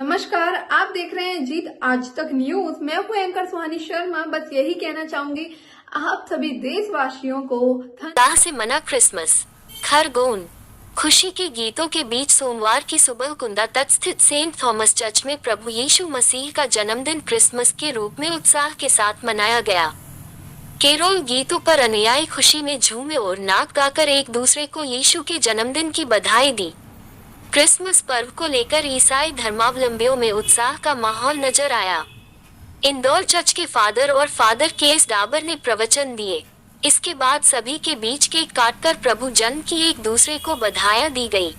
नमस्कार, आप देख रहे हैं जीत आज तक न्यूज। मैं हूं एंकर सुहानी शर्मा। बस यही कहना चाहूंगी आप सभी देशवासियों को दाह से मना क्रिसमस। खरगोन। खुशी के गीतों के बीच सोमवार की सुबह कुंदा तट स्थित सेंट थॉमस चर्च में प्रभु यीशु मसीह का जन्मदिन क्रिसमस के रूप में उत्साह के साथ मनाया गया। केरोल गीतों पर अनुयायी खुशी में झूमे और नाक गाकर एक दूसरे को यीशु के जन्मदिन की बधाई दी। क्रिसमस पर्व को लेकर ईसाई धर्मावलंबियों में उत्साह का माहौल नजर आया। इंदौर चर्च के फादर और फादर केएस डाबर ने प्रवचन दिए। इसके बाद सभी के बीच केक काटकर प्रभु जन्म की एक दूसरे को बधाइयां दी गई।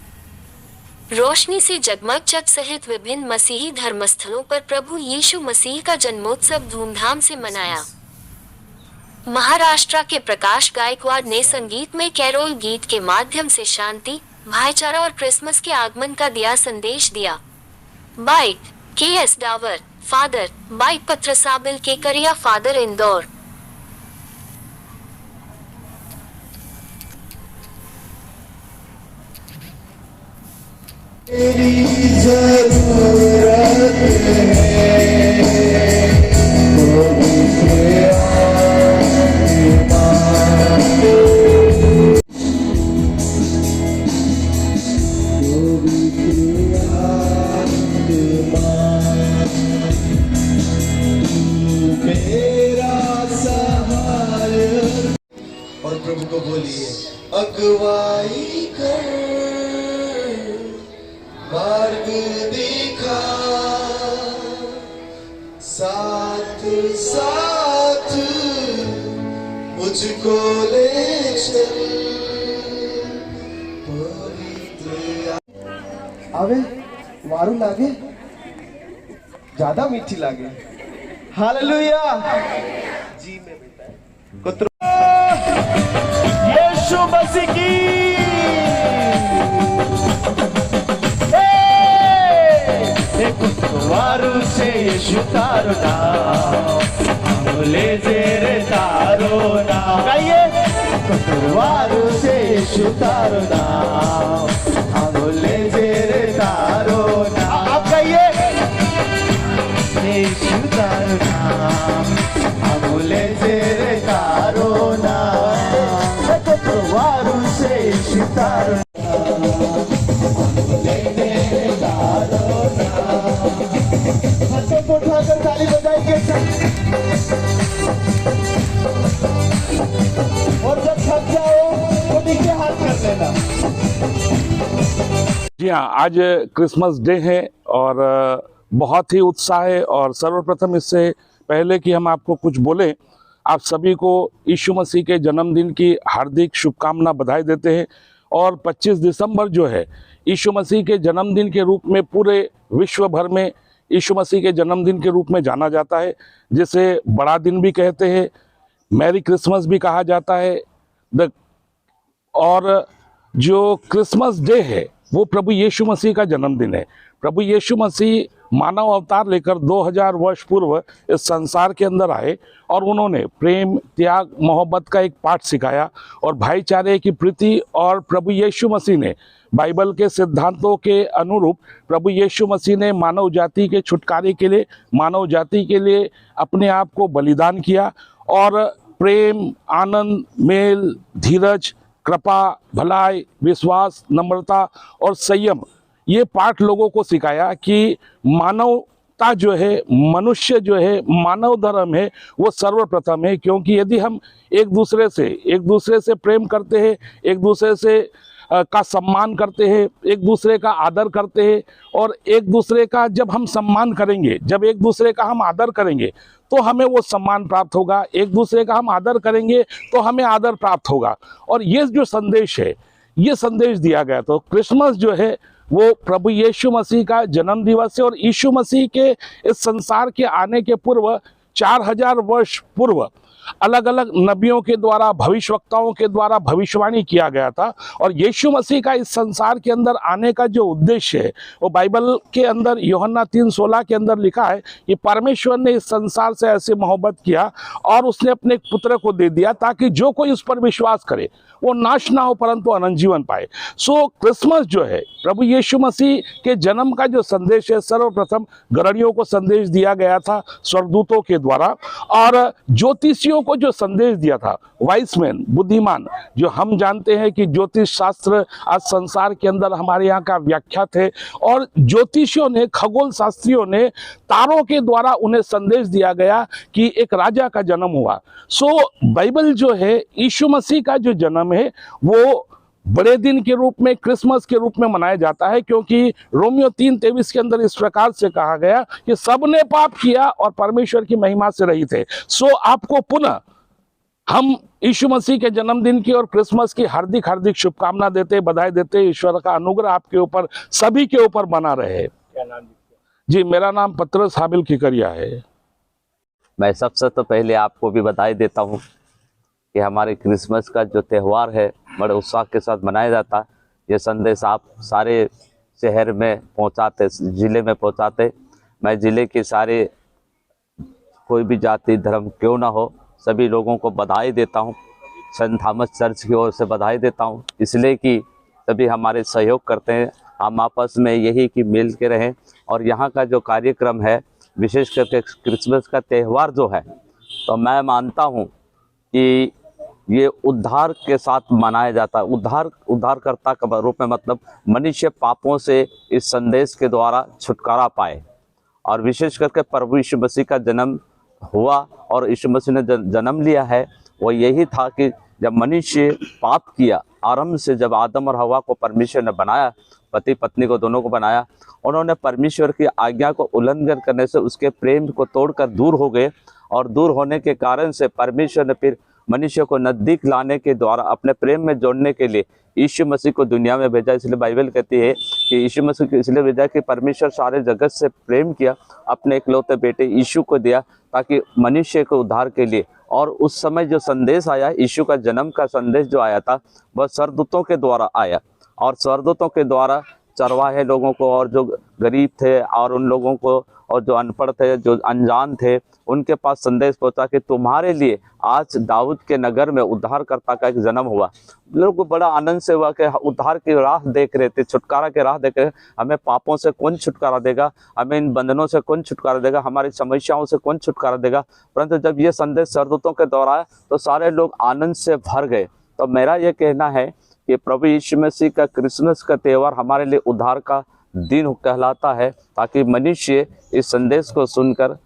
रोशनी से जगमग चर्च सहित विभिन्न मसीही धर्मस्थलों पर प्रभु यीशु मसीह का जन्मोत्सव धूमधाम से मनाया। महाराष्ट्र के प्रकाश गायकवाड़ ने संगीत में कैरोल गीत के माध्यम से शांति, भाईचारा और क्रिसमस के आगमन का दिया संदेश दिया। Byte KS Dawar, father, byte पत्रसाबिल केकरिया, फादर, इंदौर। तेरी जरूरत और प्रभु को बोलिए, अगुवाई कर, मार्ग दिखा, साथ साथ मुझको ले चल। आवे मारू लागे, ज्यादा मीठी लागे। हालेलुया। जी में बेटा यीशु मसीह की वारू से यीशु तारो नाम ले जेरे तारो नाम गाइए। वारू से यीशु तारो नाम ले जेरे तारो नाम। आप गाइए, यीशु तारो नाम ले जेरे तारो नाम। वारू से यीशु तारो उठाकर ताली बजाएंगे और जब थक जाओ तो नीचे हाथ कर लेना। जी हाँ, आज क्रिसमस डे है और बहुत ही उत्साह है। और सर्वप्रथम इससे पहले कि हम आपको कुछ बोलें, आप सभी को यीशु मसीह के जन्मदिन की हार्दिक शुभकामना बधाई देते हैं। और 25 दिसंबर जो है यीशु मसीह के जन्मदिन के रूप में पूरे विश्व भर में यीशु मसीह के जन्मदिन के रूप में जाना जाता है, जिसे बड़ा दिन भी कहते हैं, मैरी क्रिसमस भी कहा जाता है। और जो क्रिसमस डे है वो प्रभु यीशु मसीह का जन्मदिन है। प्रभु यीशु मसीह मानव अवतार लेकर 2000 वर्ष पूर्व इस संसार के अंदर आए और उन्होंने प्रेम, त्याग, मोहब्बत का एक पाठ सिखाया और भाईचारे की प्रीति। और प्रभु यीशु मसीह ने बाइबल के सिद्धांतों के अनुरूप प्रभु यीशु मसीह ने मानव जाति के छुटकारे के लिए, मानव जाति के लिए अपने आप को बलिदान किया। और प्रेम, आनंद, मेल, धीरज, कृपा, भलाई, विश्वास, नम्रता और संयम, ये पाठ लोगों को सिखाया कि मानवता जो है, मनुष्य जो है, मानव धर्म है, वो सर्वप्रथम है। क्योंकि यदि हम एक दूसरे से प्रेम करते हैं, एक दूसरे से का सम्मान करते हैं, एक दूसरे का आदर करते हैं, और एक दूसरे का जब हम सम्मान करेंगे, जब एक दूसरे का हम आदर करेंगे तो हमें वो सम्मान प्राप्त होगा, एक दूसरे का हम आदर करेंगे तो हमें आदर प्राप्त होगा। और ये जो संदेश है, ये संदेश दिया गया। तो क्रिसमस जो है वो प्रभु यीशु मसीह का जन्म दिवस है। और यीशु मसीह के इस संसार के आने के पूर्व 4000 वर्ष पूर्व अलग अलग नबियों के द्वारा, भविष्यवक्ताओं के द्वारा भविष्यवाणी किया गया था। और यीशु मसीह का इस संसार के अंदर आने का जो उद्देश्य है वो बाइबल के अंदर यूहन्ना 3:16 के अंदर लिखा है कि परमेश्वर ने इस संसार से ऐसे मोहब्बत किया और उसने अपने एक पुत्र को दे दिया ताकि जो कोई उस पर विश्वास करे वो नाश ना हो परंतु अनंत जीवन पाए। सो क्रिसमस जो है, प्रभु यीशु मसीह के जन्म का जो संदेश है, सर्वप्रथम गरणियों को संदेश दिया गया था स्वर्गदूतों के द्वारा, और ज्योतिषियों को जो संदेश दिया था, वाइसमैन, बुद्धिमान, जो हम जानते हैं कि ज्योतिष शास्त्र आज संसार के अंदर हमारे यहाँ का व्याख्यात है, और ज्योतिषियों ने, खगोल शास्त्रियों ने तारों के द्वारा उन्हें संदेश दिया गया कि एक राजा का जन्म हुआ। सो बाइबल जो है, यीशु मसीह का जो जन्म है वो बड़े दिन के रूप में, क्रिसमस के रूप में मनाया जाता है, क्योंकि रोमियो 3:23 के अंदर इस प्रकार से कहा गया कि सबने पाप किया और परमेश्वर की महिमा से रहित है। सो आपको पुनः हम यीशु मसीह के जन्मदिन की और क्रिसमस की हार्दिक हार्दिक शुभकामना देते, बधाई देते। ईश्वर का अनुग्रह आपके ऊपर, सभी के ऊपर बना रहे। क्या नाम? जी, मेरा नाम पत्रस हाबिल किकरिया है। मैं सबसे तो पहले आपको भी बधाई देता हूँ कि हमारे क्रिसमस का जो त्यौहार है बड़े उत्साह के साथ मनाया जाता है। ये संदेश आप सारे शहर में पहुँचाते, ज़िले में पहुँचाते। मैं ज़िले के सारे, कोई भी जाति धर्म क्यों ना हो, सभी लोगों को बधाई देता हूँ। सेंट थॉमस चर्च की ओर से बधाई देता हूँ, इसलिए कि सभी हमारे सहयोग करते हैं। हम आपस में यही कि मिल के रहें। और यहाँ का जो कार्यक्रम है, विशेष करके क्रिसमस का त्यौहार जो है, तो मैं मानता हूँ कि ये उद्धार के साथ मनाया जाता है। उद्धारकर्ता के रूप में, मतलब मनुष्य पापों से इस संदेश के द्वारा छुटकारा पाए। और विशेष करके प्रभु यीशु मसीह का जन्म हुआ और यीशु मसीह ने जन्म लिया है, वो यही था कि जब मनुष्य पाप किया, आरंभ से जब आदम और हवा को परमेश्वर ने बनाया, पति पत्नी को दोनों को बनाया, उन्होंने परमेश्वर की आज्ञा को उल्लंघन करने से उसके प्रेम को तोड़कर दूर हो गए। और दूर होने के कारण से परमेश्वर ने फिर मनुष्य को नज़दीक लाने के द्वारा अपने प्रेम में जोड़ने के लिए यीशु मसीह को दुनिया में भेजा। इसलिए बाइबल कहती है कि यीशु मसीह को इसलिए भेजा कि परमेश्वर सारे जगत से प्रेम किया, अपने इकलौते बेटे यीशु को दिया ताकि मनुष्य को उद्धार के लिए। और उस समय जो संदेश आया, यीशु का जन्म का संदेश जो आया था, वह स्वर्गदूतों के द्वारा आया। और स्वर्गदूतों के द्वारा चरवाहे लोगों को, और जो गरीब थे और उन लोगों को, और जो अनपढ़ थे, जो अनजान थे, उनके पास संदेश पहुंचा कि तुम्हारे लिए आज दाऊद के नगर में उद्धारकर्ता का एक जन्म हुआ। लोगों को बड़ा आनंद से हुआ कि उद्धार की राह देख रहे थे, छुटकारा की राह देख रहे थे। हमें पापों से कौन छुटकारा देगा, हमें इन बंधनों से कौन छुटकारा देगा, हमारी समस्याओं से कौन छुटकारा देगा। परंतु जब ये संदेश स्वर्गदूतों के द्वारा आया तो सारे लोग आनंद से भर गए। तो मेरा ये कहना है कि प्रभु यीशु मसीह का क्रिसमस का त्यौहार हमारे लिए उद्धार का दिन कहलाता है, ताकि मनुष्य इस संदेश को सुनकर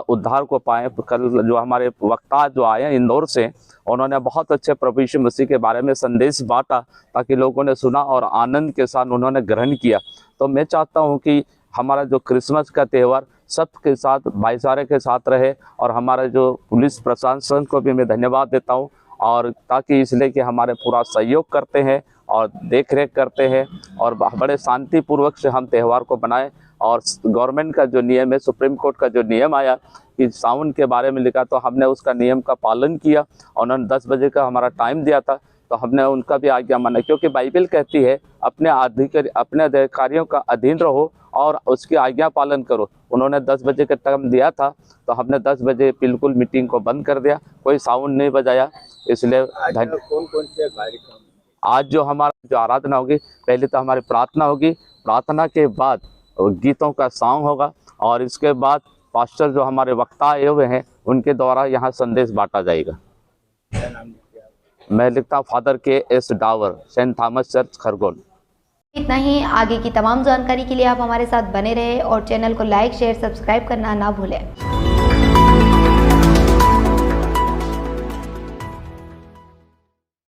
उद्धार को पाए। कल जो हमारे वक्ता जो आए इंदौर से, उन्होंने बहुत अच्छे प्रभु यीशु मसीह के बारे में संदेश बांटा, ताकि लोगों ने सुना और आनंद के साथ उन्होंने ग्रहण किया। तो मैं चाहता हूं कि हमारा जो क्रिसमस का त्यौहार सबके साथ, भाईचारे के साथ रहे। और हमारा जो पुलिस प्रशासन को भी मैं धन्यवाद देता हूँ, और ताकि इसलिए कि हमारे पूरा सहयोग करते हैं और देख रेख करते हैं, और बड़े शांतिपूर्वक से हम त्यौहार को बनाएं। और गवर्नमेंट का जो नियम है, सुप्रीम कोर्ट का जो नियम आया कि साउंड के बारे में लिखा, तो हमने उसका नियम का पालन किया। उन्होंने 10 बजे का हमारा टाइम दिया था, तो हमने उनका भी आज्ञा माना, क्योंकि बाइबल कहती है अपने अधिकारियों का अधीन रहो और उसकी आज्ञा पालन करो। उन्होंने 10 बजे का टाइम दिया था, तो हमने 10 बजे बिल्कुल मीटिंग को बंद कर दिया, कोई साउंड नहीं बजाया। इसलिए कौन से कार्यक्रम? आज जो हमारा जो आराधना होगी, पहले तो हमारी प्रार्थना होगी, प्रार्थना के बाद गीतों का सॉन्ग होगा, और इसके बाद पास्टर जो हमारे वक्ता आए हुए हैं उनके द्वारा यहाँ संदेश बांटा जाएगा। मैं लिखता हूँ father KS Dawar, Saint Thomas church Khargone. इतना ही। आगे की तमाम जानकारी के लिए आप हमारे साथ बने रहें और चैनल को लाइक शेयर सब्सक्राइब करना ना भूलें।